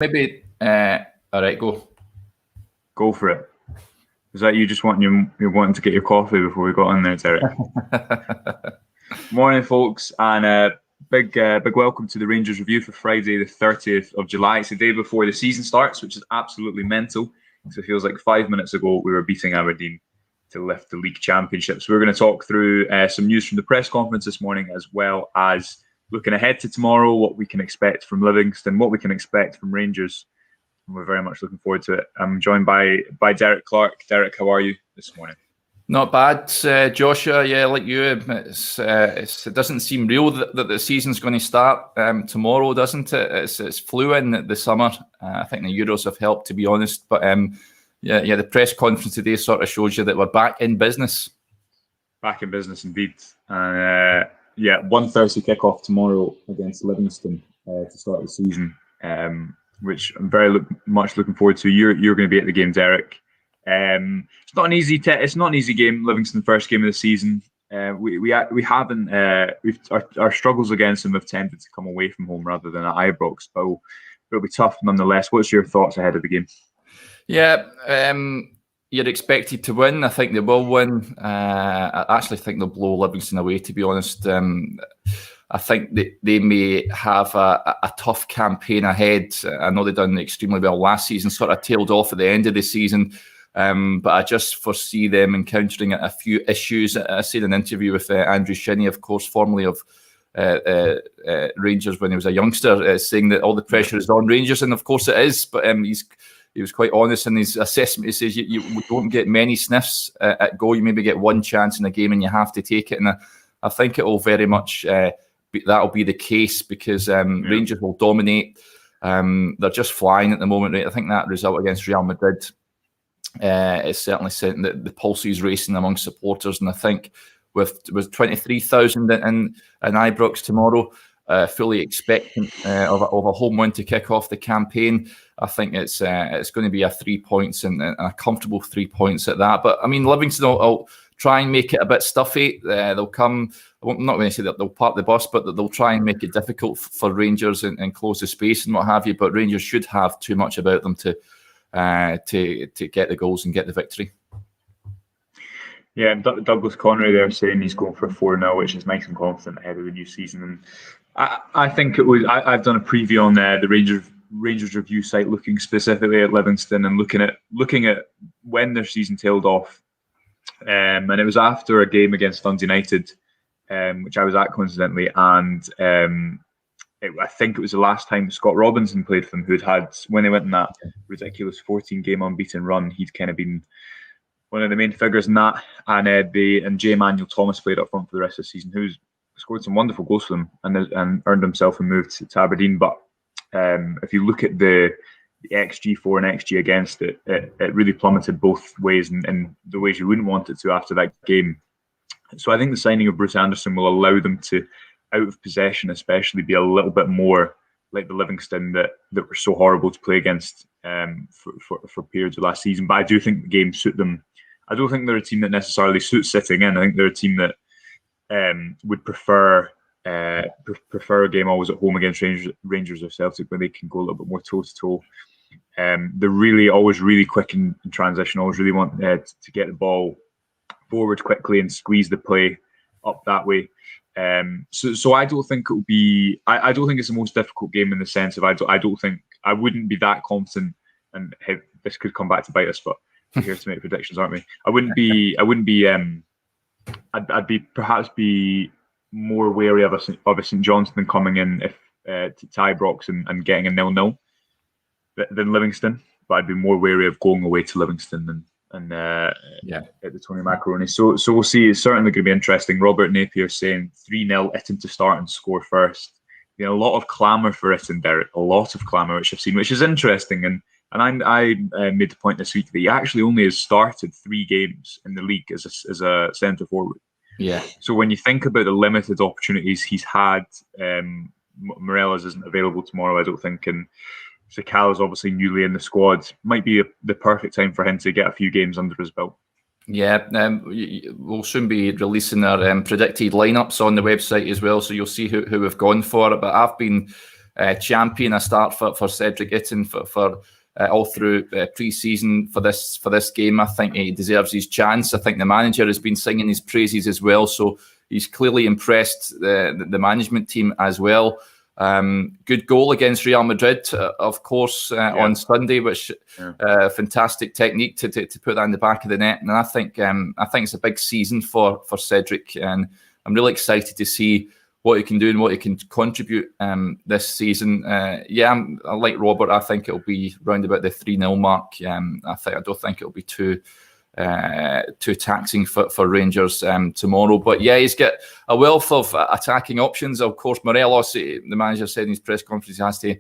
Maybe, all right, go. Go for it. Is that you just wanting you're wanting to get your coffee before we got in there, Derek? Morning, folks, and big welcome to the Rangers review for Friday, the 30th of July. It's the day before the season starts, which is absolutely mental. So it feels like 5 minutes ago we were beating Aberdeen to lift the league championship. So we're going to talk through some news from the press conference this morning, as well as looking ahead to tomorrow, what we can expect from Livingston, what we can expect from Rangers. And we're very much looking forward to it. I'm joined by Derek Clark. Derek, how are you this morning? Not bad, Joshua. Yeah, like you, it doesn't seem real that the season's going to start tomorrow, doesn't it? It's flew in the summer. I think the Euros have helped, to be honest. But yeah, the press conference today sort of shows you that we're back in business. Back in business, indeed. And 1:30 kickoff tomorrow against Livingston to start the season, which I'm very much looking forward to. You're going to be at the game, Derek. It's not an easy it's not an easy game. Livingston first game of the season. Our struggles against them have tended to come away from home rather than at Ibrox, but it'll be tough nonetheless. What's your thoughts ahead of the game? Yeah, you're expected to win. I think they will win. I actually think they'll blow Livingston away, to be honest. I think they may have a tough campaign ahead. I know they've done extremely well last season, sort of tailed off at the end of the season. But I just foresee them encountering a few issues. I said in an interview with Andrew Shinnie, of course, formerly of Rangers when he was a youngster, saying that all the pressure is on Rangers, and of course it is. But he was quite honest in his assessment. He says you don't get many sniffs at goal. You maybe get one chance in a game and you have to take it. And I think it will very much that'll be the case because Rangers will dominate. They're just flying at the moment, right? I think that result against Real Madrid is certainly setting the pulses racing among supporters, and I think with 23,000 in Ibrox tomorrow, fully expectant of a home win to kick off the campaign, I think it's going to be a 3 points and a comfortable 3 points at that. But I mean, Livingston will try and make it a bit stuffy. They'll come. I'm not going to say that they'll park the bus, but that they'll try and make it difficult for Rangers and close the space and what have you. But Rangers should have too much about them to get the goals and get the victory. Yeah, and Douglas Connery there saying he's going for 4-0, which is nice and confident ahead of the new season. And I think it was. I've done a preview on the Rangers review site, looking specifically at Livingston and looking at when their season tailed off. And it was after a game against Dundee United, which I was at coincidentally, and I think it was the last time Scott Robinson played for them, who'd had, when they went in that ridiculous 14-game unbeaten run, he'd kind of been one of the main figures in that. And J. Manuel Thomas played up front for the rest of the season, who's scored some wonderful goals for them and earned himself a move to Aberdeen. But if you look at the XG for and XG against it really plummeted both ways, and the ways you wouldn't want it to after that game. So I think the signing of Bruce Anderson will allow them to, out of possession especially, be a little bit more like the Livingston that were so horrible to play against for periods of last season. But I do think the games suit them. I don't think they're a team that necessarily suits sitting in. I think they're a team that would prefer a game always at home against Rangers or Celtic, where they can go a little bit more toe-to-toe. They're always really quick in transition, always really want to get the ball forward quickly and squeeze the play up that way. So I don't think it'll be. I don't think it's the most difficult game in the sense of I wouldn't be that confident, and this could come back to bite us, but we're here to make predictions, aren't we? I'd perhaps be more wary of a St Johnstone coming in to Ibrox and getting a 0-0 than Livingston, but I'd be more wary of going away to Livingston and at the Tony Macaroni. So we'll see. It's certainly going to be interesting. Robert Napier saying 3-0 Itten to start and score first. You know, a lot of clamour for Itten, Derek. A lot of clamour, which I've seen, which is interesting. And I made the point this week that he actually only has started 3 games in the league as a centre forward. Yeah. So when you think about the limited opportunities he's had, Morelos isn't available tomorrow, I don't think, and Sakala is obviously newly in the squad. Might be the perfect time for him to get a few games under his belt. Yeah, we'll soon be releasing our predicted lineups on the website as well, so you'll see who we've gone for. But I've been champion a start for Cedric Itten for all through pre-season for this game. I think he deserves his chance. I think the manager has been singing his praises as well, so he's clearly impressed the management team as well. Good goal against Real Madrid, of course, on Sunday, which fantastic technique to put that in the back of the net. And I think it's a big season for Cedric, and I'm really excited to see what he can do and what he can contribute this season. I like Robert. I think it'll be round about the 3-0 mark. I don't think it'll be too taxing for Rangers tomorrow. But yeah, he's got a wealth of attacking options. Of course, Morelos, the manager said in his press conference, he has to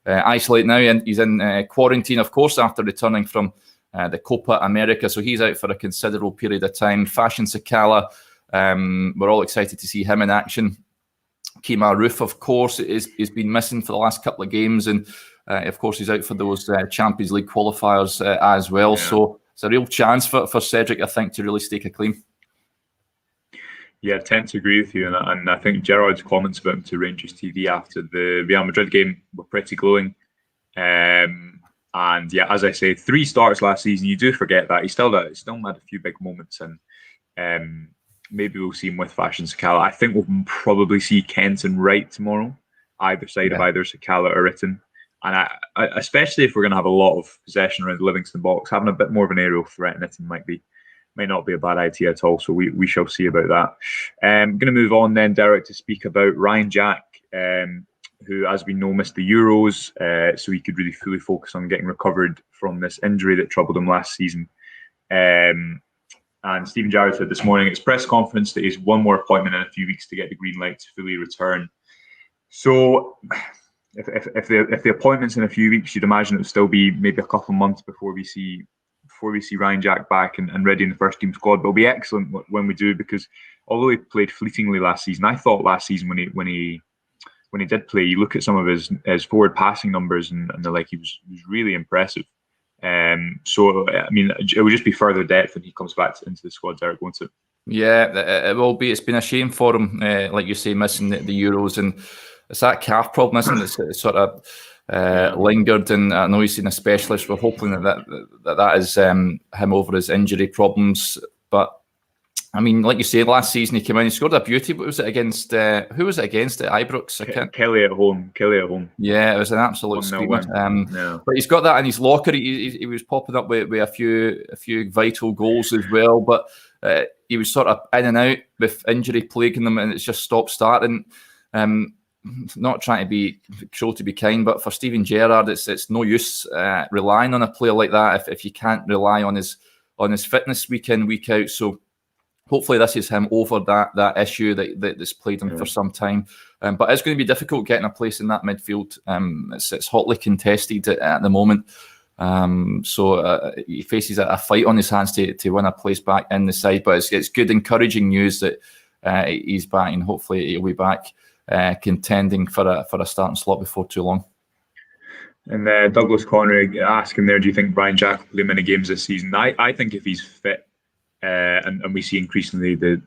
isolate now, and he's in quarantine, of course, after returning from the Copa America. So he's out for a considerable period of time. Fashion Sakala, we're all excited to see him in action. Kemar Roof, of course, is been missing for the last couple of games, and of course he's out for those Champions League qualifiers as well. Yeah. So it's a real chance for Cedric, I think, to really stake a claim. Yeah, I tend to agree with you, and I think Gerard's comments about him to Rangers TV after the Real Madrid game were pretty glowing. And yeah, as I say, 3 starts last season. You do forget that he still had a few big moments, and maybe we'll see him with Fashion Sakala. I think we'll probably see Kenton Wright tomorrow, either side of either Sakala or Itten. And I especially if we're going to have a lot of possession around the Livingston box, having a bit more of an aerial threat in Itten may not be a bad idea at all. So we shall see about that. I'm going to move on then, Derek, to speak about Ryan Jack, who, as we know, missed the Euros, so he could really fully focus on getting recovered from this injury that troubled him last season. And Stephen Gerrard said this morning at his press conference that he's one more appointment in a few weeks to get the green light to fully return. So if the appointment's in a few weeks, you'd imagine it would still be maybe a couple of months before we see Ryan Jack back and ready in the first team squad. But it'll be excellent when we do, because although he played fleetingly last season, I thought last season when he did play, you look at some of his forward passing numbers and they're like he was really impressive. So I mean, it will just be further depth when he comes back into the squad, Derek, won't it? Yeah, it will be. It's been a shame for him, like you say, missing the Euros, and it's that calf problem, isn't it? It's sort of lingered, and I know he's seen a specialist. We're hoping that is him over his injury problems. But I mean, like you say, last season he came in, he scored a beauty. But was it against? Who was it against at Ibrox? Kelly at home. Yeah, it was an absolute screamer. But he's got that in his locker. He was popping up with a few vital goals as well. But he was sort of in and out with injury plaguing him, and it's just stop starting. Not trying to be cruel to be kind, but for Stephen Gerrard, it's no use relying on a player like that if you can't rely on his fitness week in, week out. So hopefully this is him over that issue that's played him for some time. But it's going to be difficult getting a place in that midfield. It's hotly contested at the moment. So he faces a fight on his hands to win a place back in the side. But it's good, encouraging news that he's back, and hopefully he'll be back contending for a starting slot before too long. And Douglas Connery asking there, do you think Brian Jack will play many games this season? I think if he's fit, and we see increasingly the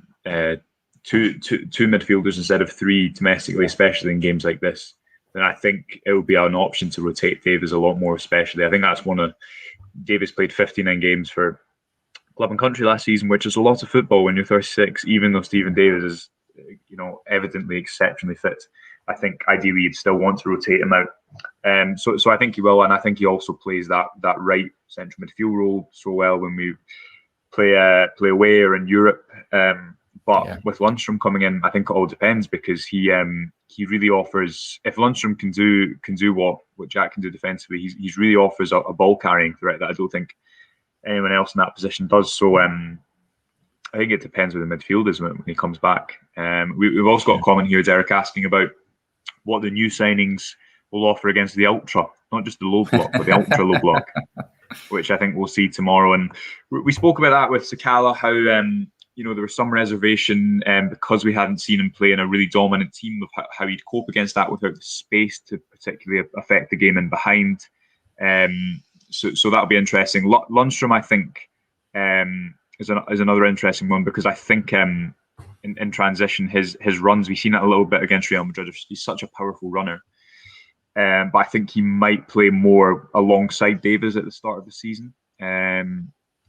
two midfielders instead of 3 domestically, especially in games like this, then I think it will be an option to rotate Davies a lot more, especially. I think that's Davies played 59 games for club and country last season, which is a lot of football when you're 36, even though Stephen Davies is evidently exceptionally fit. I think ideally you'd still want to rotate him out. So I think he will, and I think he also plays that right central midfield role so well when we play away or in Europe. But with Lundstrom coming in, I think it all depends, because he really offers. If Lundstrom can do what Jack can do defensively, he really offers a ball carrying threat that I don't think anyone else in that position does. So I think it depends where the midfield is when he comes back. We've also got a comment here, Derek, asking about what the new signings will offer against the ultra, not just the low block, but the ultra low block, which I think we'll see tomorrow. And we spoke about that with Sakala, how there was some reservation because we hadn't seen him play in a really dominant team, of how he'd cope against that without the space to particularly affect the game in behind. So that'll be interesting. Lundstrom, I think, is another interesting one, because I think in transition, his runs, we've seen it a little bit against Real Madrid. He's such a powerful runner. but I think he might play more alongside Davies at the start of the season.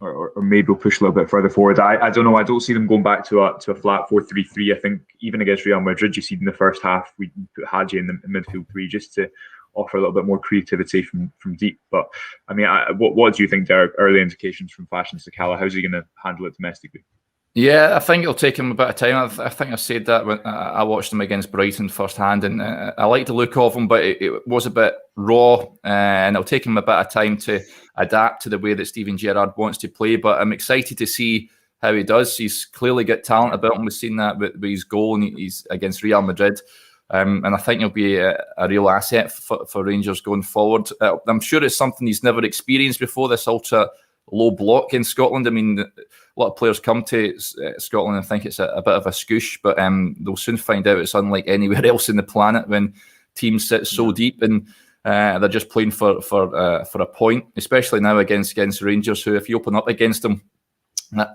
Or maybe we'll push a little bit further forward. I don't know. I don't see them going back to a flat 4-3-3. I think even against Real Madrid, you see in the first half, we put Hadji in the midfield three just to offer a little bit more creativity from deep. But I mean, what do you think, Derek? Early indications from Fashion Sakala. How's he going to handle it domestically? Yeah, I think it'll take him a bit of time. I think I said that when I watched him against Brighton firsthand, and I like the look of him, but it was a bit raw, and it'll take him a bit of time to adapt to the way that Steven Gerrard wants to play. But I'm excited to see how he does. He's clearly got talent about him. We've seen that with his goal, and he's against Real Madrid. And I think he'll be a real asset for Rangers going forward. I'm sure it's something he's never experienced before, this ultra low block in Scotland. I mean, a lot of players come to Scotland and think it's a bit of a scoosh, but they'll soon find out it's unlike anywhere else in the planet when teams sit so deep and they're just playing for a point, especially now against Rangers, who if you open up against them,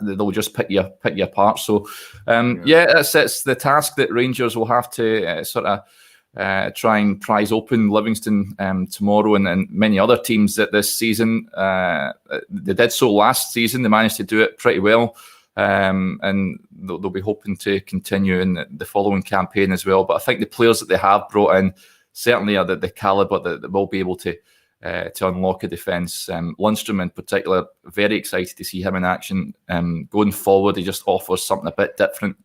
they'll just pick you apart. So that's the task that Rangers will have to sort of try and prize open Livingston tomorrow, and many other teams that this season. They did so last season. They managed to do it pretty well, and they'll be hoping to continue in the following campaign as well. But I think the players that they have brought in certainly are the calibre that will be able to unlock a defence. Lundstram in particular, very excited to see him in action. Going forward, he just offers something a bit different.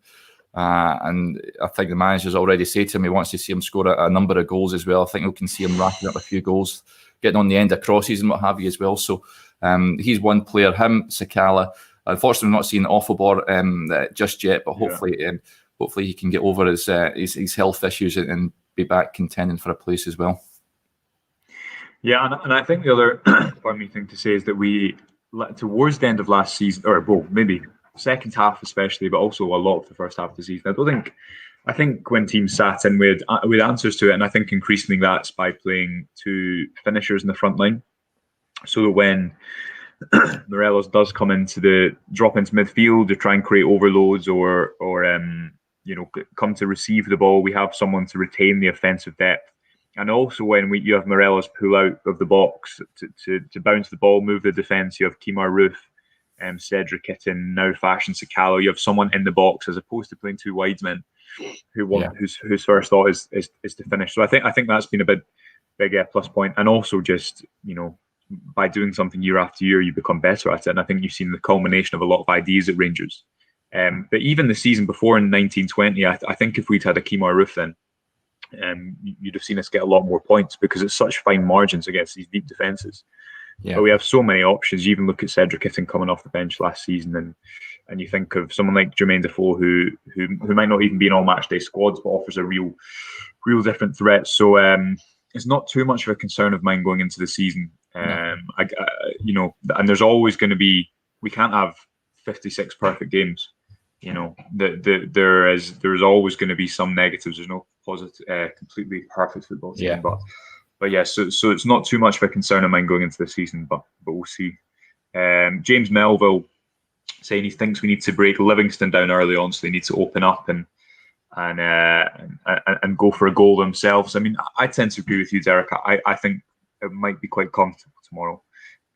And I think the manager's already said to him he wants to see him score a number of goals as well. I think we can see him racking up a few goals, getting on the end of crosses and what have you as well. So he's one player. Him, Sakala. Unfortunately, we're not seeing Offalbor just yet, but hopefully he can get over his health issues and be back contending for a place as well. Yeah, and I think the other thing to say is that we, towards the end of last season, or well, maybe second half especially, but also a lot of the first half of the season, I think when teams sat in with answers to it, and I think increasingly that's by playing two finishers in the front line, so that when Morelos does come drop into midfield to try and create overloads or come to receive the ball, we have someone to retain the offensive depth. And also when you have Morelos pull out of the box to bounce the ball, move the defence, you have Kemar Roof, Cedric Itten, now Fashion Sakala. You have someone in the box as opposed to playing two wide men whose first thought is to finish. So I think that's been a big plus point. And also just, by doing something year after year, you become better at it. And I think you've seen the culmination of a lot of ideas at Rangers. But even the season before in 1920, I think if we'd had a Kemar Roof then, you'd have seen us get a lot more points because it's such fine margins against these deep defences. Yeah. But we have so many options. You even look at Cedric Itten coming off the bench last season, and you think of someone like Jermaine Defoe who might not even be in all match day squads, but offers a real different threat. So it's not too much of a concern of mine going into the season. And there's always going to be. We can't have 56 perfect games. There's always going to be some negatives. There's no positive, completely perfect football team. Yeah. But yeah, so it's not too much of a concern of mine going into the season, but we'll see. James Melville saying he thinks we need to break Livingston down early on, so they need to open up and go for a goal themselves. I mean, I tend to agree with you, Derek. I think it might be quite comfortable tomorrow.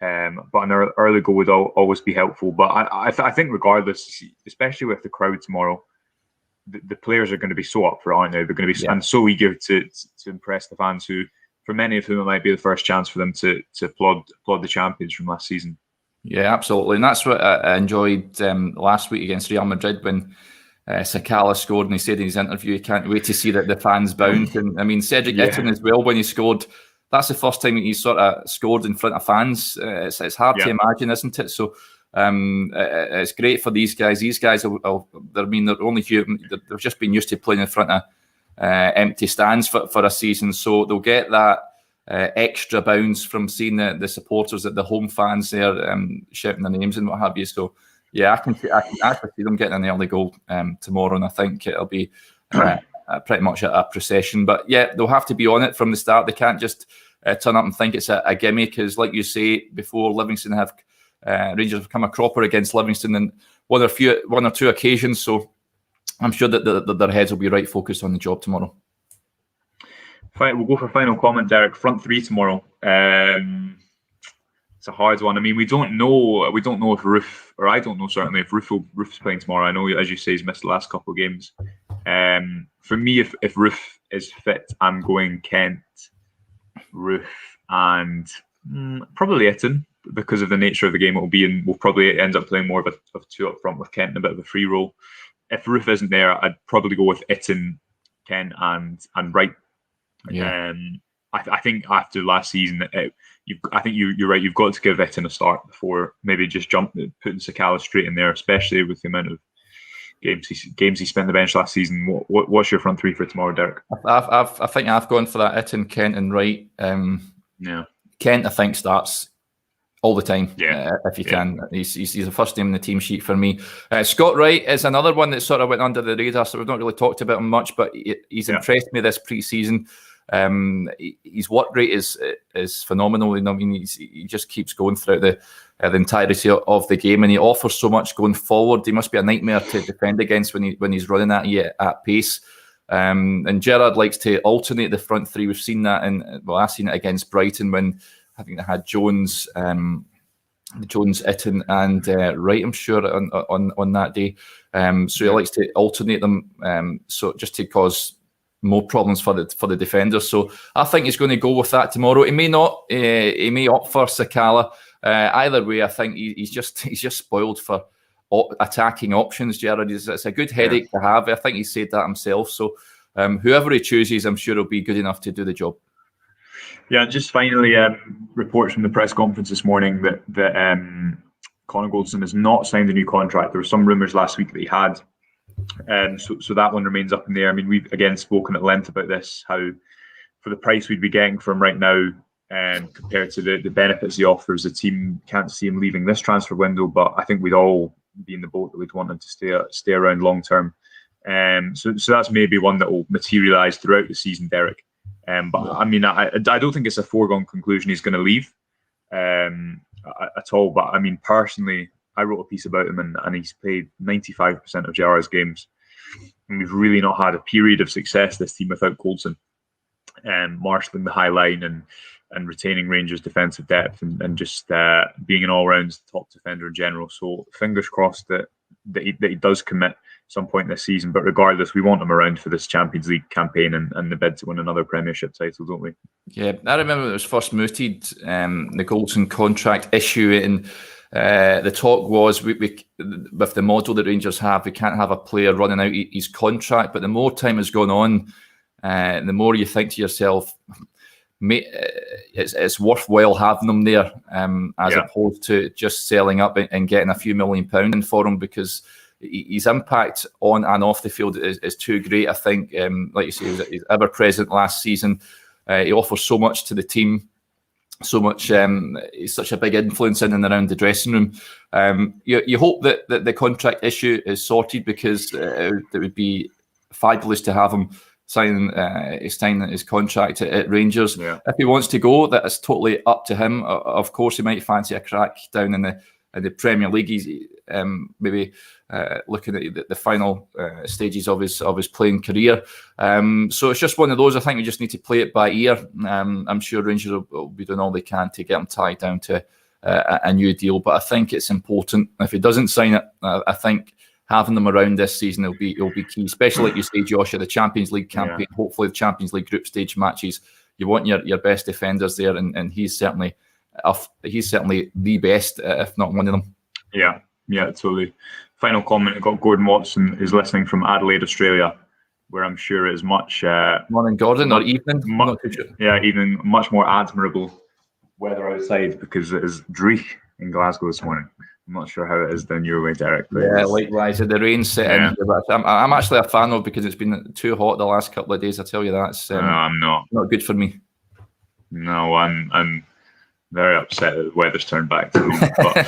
But an early goal would always be helpful. But I think regardless, especially with the crowd tomorrow, the players are going to be so up for it, aren't they? They're going to be and so eager to impress the fans, who, for many of whom, it might be the first chance for them to applaud the champions from last season. Yeah, absolutely. And that's what I enjoyed last week against Real Madrid when Sakala scored, and he said in his interview he can't wait to see that the fans bounce. And I mean, Cedric Itten as well, when he scored, that's the first time he's sort of scored in front of fans. It's hard to imagine, isn't it? So it's great for these guys. These guys, they're only human. They've just been used to playing in front of empty stands for a season, so they'll get that extra bounce from seeing the supporters, the home fans there shouting their names and what have you. So yeah, I can actually see them getting an early goal tomorrow, and I think it'll be pretty much a procession. But yeah, they'll have to be on it from the start. They can't just turn up and think it's a gimme, because like you say before, Rangers have come a cropper against Livingston in one or two occasions. So I'm sure that their heads will be right focused on the job tomorrow. Fine, we'll go for final comment, Derek. Front three tomorrow. It's a hard one. I mean, we don't know if Roof, or I don't know certainly if Roof's playing tomorrow. I know, as you say, he's missed the last couple of games. For me, if Roof is fit, I'm going Kent, Roof, and probably Itten, because of the nature of the game it will be, and we'll probably end up playing more of two up front with Kent in a bit of a free role. If Roof isn't there, I'd probably go with Itten, Kent, and Wright. Yeah. I think after last season, I think you're right. You've got to give Itten a start before maybe just putting Sakala straight in there, especially with the amount of games he spent on the bench last season. What's your front three for tomorrow, Derek? I think I've gone for that. Itten, Kent, and Wright. Kent, I think, starts all the time. If you can. He's the first name in the team sheet for me. Scott Wright is another one that sort of went under the radar, so we've not really talked about him much, but he's impressed me this pre-season. His work rate is phenomenal. I mean, he just keeps going throughout the entirety of the game, and he offers so much going forward. He must be a nightmare to defend against when he's running at you at pace. And Gerrard likes to alternate the front three. We've seen that I've seen it against Brighton when I think they had Jones, Itten, and Wright, I'm sure, on that day. So he likes to alternate them, so just to cause more problems for the defenders. So I think he's going to go with that tomorrow. He may not. He may opt for Sakala. Either way, I think he's just spoiled for attacking options. Gerrard, it's a good headache to have. I think he said that himself. So whoever he chooses, I'm sure he'll be good enough to do the job. Yeah, just finally, reports from the press conference this morning that Connor Goldson has not signed a new contract. There were some rumours last week that he had. So that one remains up in the air. I mean, we've again spoken at length about this, how for the price we'd be getting from right now, compared to the benefits he offers, the team can't see him leaving this transfer window, but I think we'd all be in the boat that we'd want him to stay around long term. So that's maybe one that will materialise throughout the season, Derek. But I mean, I don't think it's a foregone conclusion he's going to leave at all. But I mean, personally, I wrote a piece about him, and he's played 95% of Jara's games. And we've really not had a period of success, this team, without Goldson, marshalling the high line and retaining Rangers' defensive depth and just being an all-round top defender in general. So fingers crossed that he does commit some point this season. But regardless, we want him around for this Champions League campaign and the bid to win another Premiership title, don't we? Yeah, I remember when it was first mooted, the Goldson contract issue, and the talk was we with the model that Rangers have, we can't have a player running out his contract. But the more time has gone on, the more you think to yourself, mate, it's worthwhile having them there, as opposed to just selling up and getting a few £1 million for him, because his impact on and off the field is too great. I think, like you say, he's ever present last season. He offers so much to the team. So much, he's such a big influence in and around the dressing room. You hope that the contract issue is sorted, because it would be fabulous to have him signing his contract at Rangers. Yeah. If he wants to go, that is totally up to him. Of course, he might fancy a crack down in the Premier League. He's maybe looking at the final stages of his playing career. So it's just one of those. I think we just need to play it by ear. I'm sure Rangers will be doing all they can to get him tied down to a new deal. But I think it's important. If he doesn't sign it, I think having them around this season will be key, especially like you say, Joshua, the Champions League campaign. Yeah. Hopefully, the Champions League group stage matches. You want your best defenders there, and he's certainly the best, if not one of them. Yeah, totally. Final comment. I got Gordon Watson is listening from Adelaide, Australia, where I'm sure it is much morning, Gordon, or evening. Not too sure. Yeah, evening. Much more admirable weather outside, because it is dreich in Glasgow this morning. I'm not sure how it is down your way, Derek. Yeah, likewise. The rain set in here, but I'm actually a fan of, because it's been too hot the last couple of days. I tell you, that's no, I'm not good for me. No, I'm very upset that the weather's turned back to me. But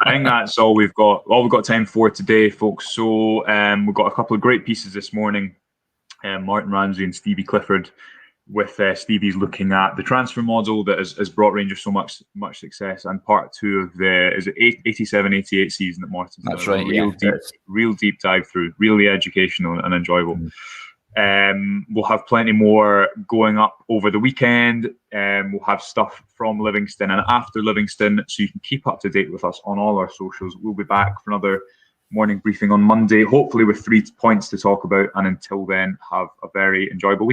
I think that's all we've got time for today, folks. So we've got a couple of great pieces this morning. Martin Ramsey and Stevie Clifford, with Stevie's looking at the transfer model that has brought Rangers so much success, and part two of the 87-88 season that Martin's That's done. Right, Real deep dive through, really educational and enjoyable. We'll have plenty more going up over the weekend. We'll have stuff from Livingston and after Livingston, so you can keep up to date with us on all our socials. We'll be back for another morning briefing on Monday, hopefully with 3 points to talk about. And until then, have a very enjoyable week.